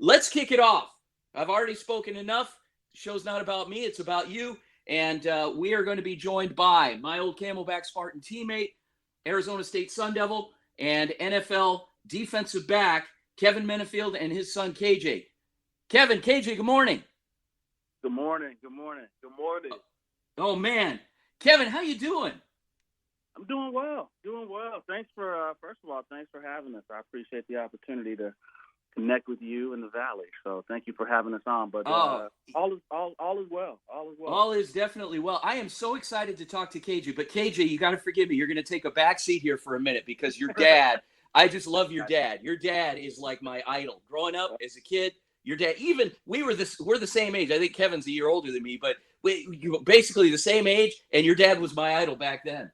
let's kick it off. I've already spoken enough. The show's not about me, it's about you. And we are going to be joined by my old Camelback Spartan teammate, Arizona State Sun Devil, and NFL defensive back, Kevin Miniefield, and his son, KJ. Kevin, KJ, good morning. Good morning. Good morning. Good morning. Oh, man. Kevin, how you doing? I'm doing well. Doing well. Thanks for, first of all, thanks for having us. I appreciate the opportunity to connect with you in the Valley. So thank you for having us on. But all is well. All is well. All is definitely well. I am so excited to talk to KJ. But KJ, you got to forgive me. You're going to take a back seat here for a minute because your dad, I just love your dad. Your dad is like my idol. Growing up as a kid, your dad, even we're the same age. I think Kevin's a year older than me, but you were basically the same age, and your dad was my idol back then.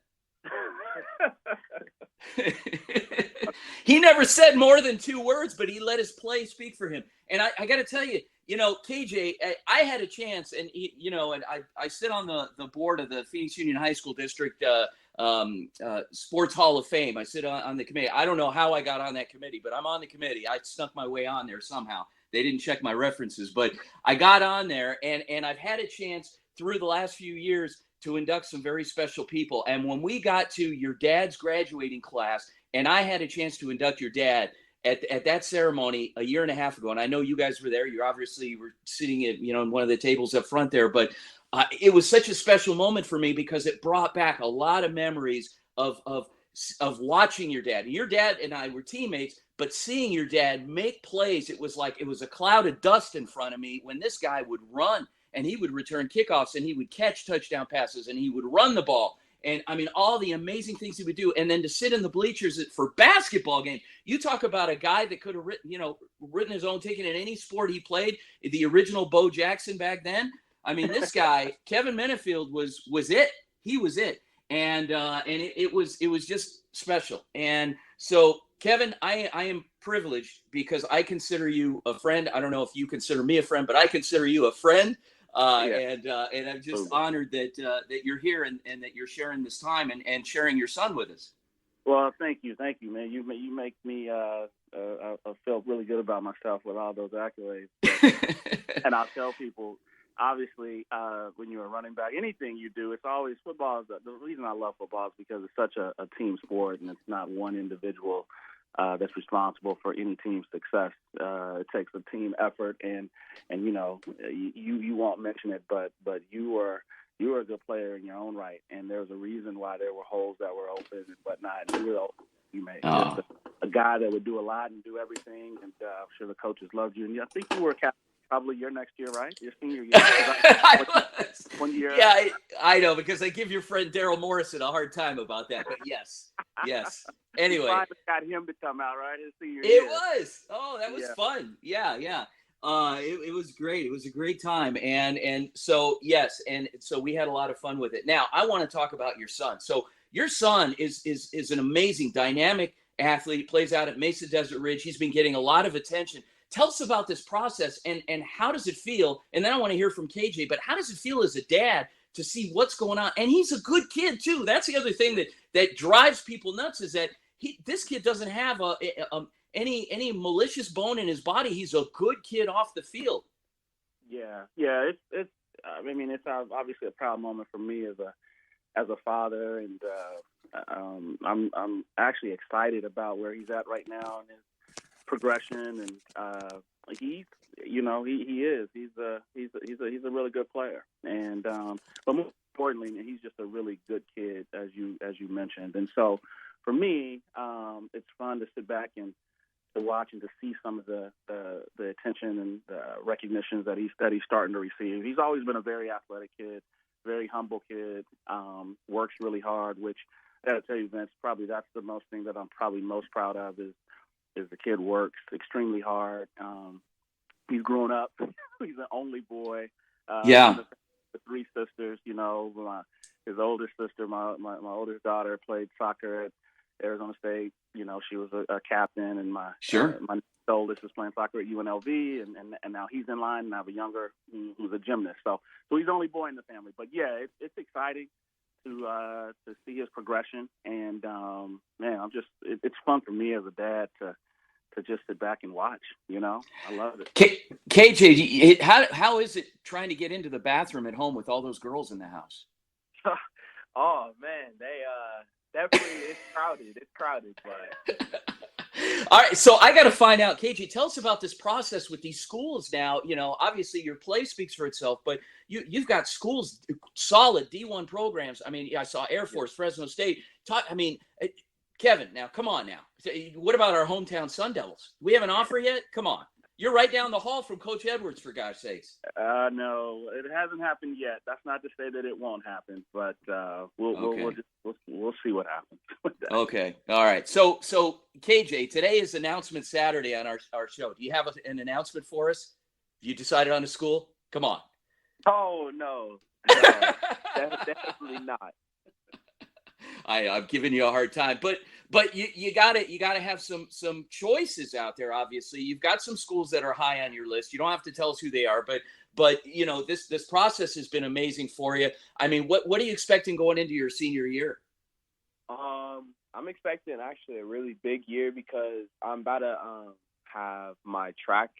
He never said more than 2 words, but he let his play speak for him. And I got to tell you, KJ, I had a chance, and I sit on the board of the Phoenix Union High School District Sports Hall of Fame. I sit on the committee. I don't know how I got on that committee, but I'm on the committee. I snuck my way on there somehow. They didn't check my references, but I got on there, and I've had a chance through the last few years to induct some very special people. And when we got to your dad's graduating class, and I had a chance to induct your dad at that ceremony a year and a half ago, and I know you guys were there. You obviously were sitting at in one of the tables up front there, but it was such a special moment for me because it brought back a lot of memories of watching your dad. And your dad and I were teammates, but seeing your dad make plays, it was like it was a cloud of dust in front of me when this guy would run and he would return kickoffs and he would catch touchdown passes and he would run the ball. And I mean, all the amazing things he would do. And then to sit in the bleachers for basketball game, you talk about a guy that could have written his own ticket in any sport he played, the original Bo Jackson back then. I mean, this guy, Kevin Miniefield, was it. He was it. And it was just special. And so, Kevin, I am privileged because I consider you a friend. I don't know if you consider me a friend, but I consider you a friend. And I'm just honored that you're here and that you're sharing this time and sharing your son with us. Well, thank you, man. You make me feel really good about myself with all those accolades. And I'll tell people, obviously, when you're a running back, anything you do, it's always football. The reason I love football is because it's such a team sport, and it's not one individual that's responsible for any team's success. It takes a team effort, and you won't mention it, but you are a good player in your own right, and there's a reason why there were holes that were open and whatnot. And you made just a guy that would do a lot and do everything, and I'm sure the coaches loved you. And I think you were captain probably your next year, right? Your senior year. I was. 1 year. Yeah, I know, because I give your friend Daryl Morrison a hard time about that. But yes. Anyway. You finally got him to come out, right? His senior year. It was. Oh, that was fun. Yeah. It was great. It was a great time. And so, yes. And so we had a lot of fun with it. Now, I want to talk about your son. So your son is an amazing, dynamic athlete, plays out at Mesa Desert Ridge. He's been getting a lot of attention. Tell us about this process and how does it feel? And then I want to hear from KJ, but how does it feel as a dad to see what's going on? And he's a good kid too. That's the other thing that drives people nuts is that this kid doesn't have any malicious bone in his body. He's a good kid off the field. Yeah. It's obviously a proud moment for me as a father, and I'm actually excited about where he's at right now and his progression, and he is. He's a really good player, and but more importantly, he's just a really good kid, as you mentioned. And so, for me, it's fun to sit back and to watch and to see some of the attention and recognitions that he's starting to receive. He's always been a very athletic kid, very humble kid. Works really hard, which I got to tell you, Vince, probably that's the most thing that I'm probably most proud of is the kid works extremely hard. He's grown up. He's an only boy. The 3 sisters, his oldest sister, my oldest daughter, played soccer at Arizona State. She was a captain, and my oldest is playing soccer at UNLV, and now he's in line, and I have a younger who's a gymnast. So he's the only boy in the family. But yeah, it's exciting to see his progression, and man, it's fun for me as a dad to just sit back and watch. I love it. KJ, how is it trying to get into the bathroom at home with all those girls in the house? Oh man, they definitely it's crowded, but. All right, so I got to find out, KJ, tell us about this process with these schools now. Obviously your play speaks for itself, but you've got schools, solid D1 programs. I mean, I saw Air Force, Fresno State. Kevin, now, come on now. What about our hometown Sun Devils? We have an offer yet? Come on. You're right down the hall from Coach Edwards, for God's sakes. No, it hasn't happened yet. That's not to say that it won't happen, but we'll see what happens with that. Okay, all right. So KJ, today is announcement Saturday on our show. Do you have an announcement for us? You decided on a school? Come on. Oh no, definitely not. I'm giving you a hard time, but you gotta have some choices out there. Obviously, you've got some schools that are high on your list. You don't have to tell us who they are, but this process has been amazing for you. I mean, what are you expecting going into your senior year? I'm expecting actually a really big year because I'm about to have my track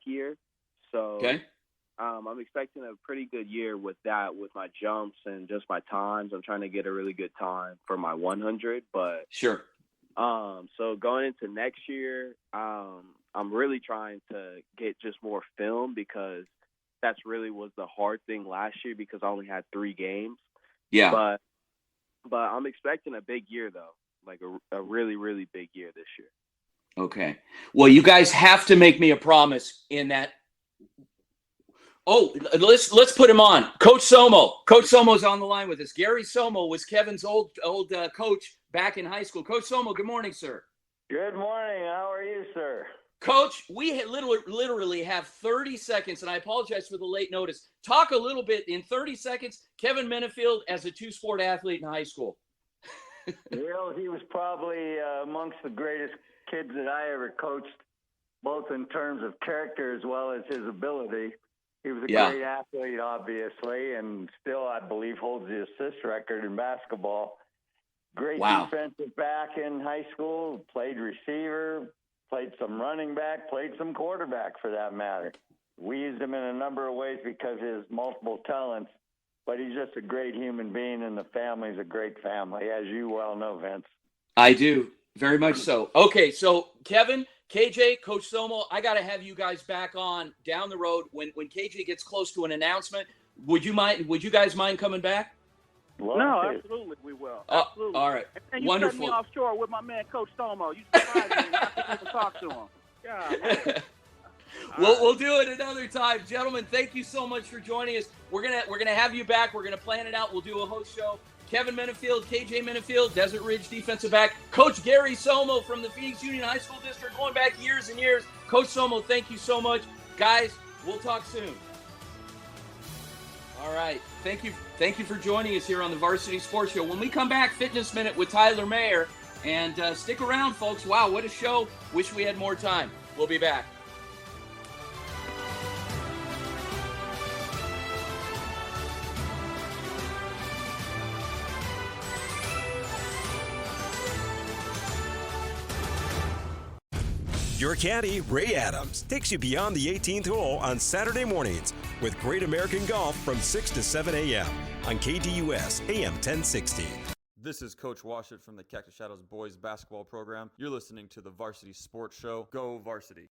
year. So okay. I'm expecting a pretty good year with that, with my jumps and just my times. I'm trying to get a really good time for my 100, but sure. So going into next year, I'm really trying to get just more film because that's really was the hard thing last year because I only had 3 games. Yeah. But I'm expecting a big year though, like a really, really big year this year. Okay. Well, you guys have to make me a promise in that. Oh, let's put him on. Coach Somo. Coach Somo's on the line with us. Gary Somo was Kevin's old coach back in high school. Coach Somo, good morning, sir. Good morning. How are you, sir? Coach, we literally have 30 seconds, and I apologize for the late notice. Talk a little bit in 30 seconds. Kevin Miniefield as a 2-sport athlete in high school. Well, he was probably amongst the greatest kids that I ever coached, both in terms of character as well as his ability. He was a great athlete, obviously, and still, I believe, holds the assist record in basketball. Great defensive back in high school, played receiver, played some running back, played some quarterback for that matter. We used him in a number of ways because of his multiple talents, but he's just a great human being, and the family's a great family, as you well know, Vince. I do, very much so. Okay, so Kevin, KJ, Coach Somo, I got to have you guys back on down the road when KJ gets close to an announcement. Would you guys mind coming back? No, absolutely, we will. Absolutely. All right. And you Wonderful. cut me offshore with my man, Coach Somo. You surprised me. I couldn't even talk to him. Yeah. We'll do it another time, gentlemen. Thank you so much for joining us. We're gonna have you back. We're gonna plan it out. We'll do a host show. Kevin Miniefield, KJ Miniefield, Desert Ridge defensive back. Coach Gary Somo from the Phoenix Union High School District, going back years and years. Coach Somo, thank you so much. Guys, we'll talk soon. All right. Thank you for joining us here on the Varsity Sports Show. When we come back, Fitness Minute with Tyler Mayer. And stick around, folks. Wow, what a show. Wish we had more time. We'll be back. Your caddy, Ray Adams, takes you beyond the 18th hole on Saturday mornings with Great American Golf from 6 to 7 a.m. on KDUS AM 1060. This is Coach Washut from the Cactus Shadows boys basketball program. You're listening to the Varsity Sports Show. Go Varsity!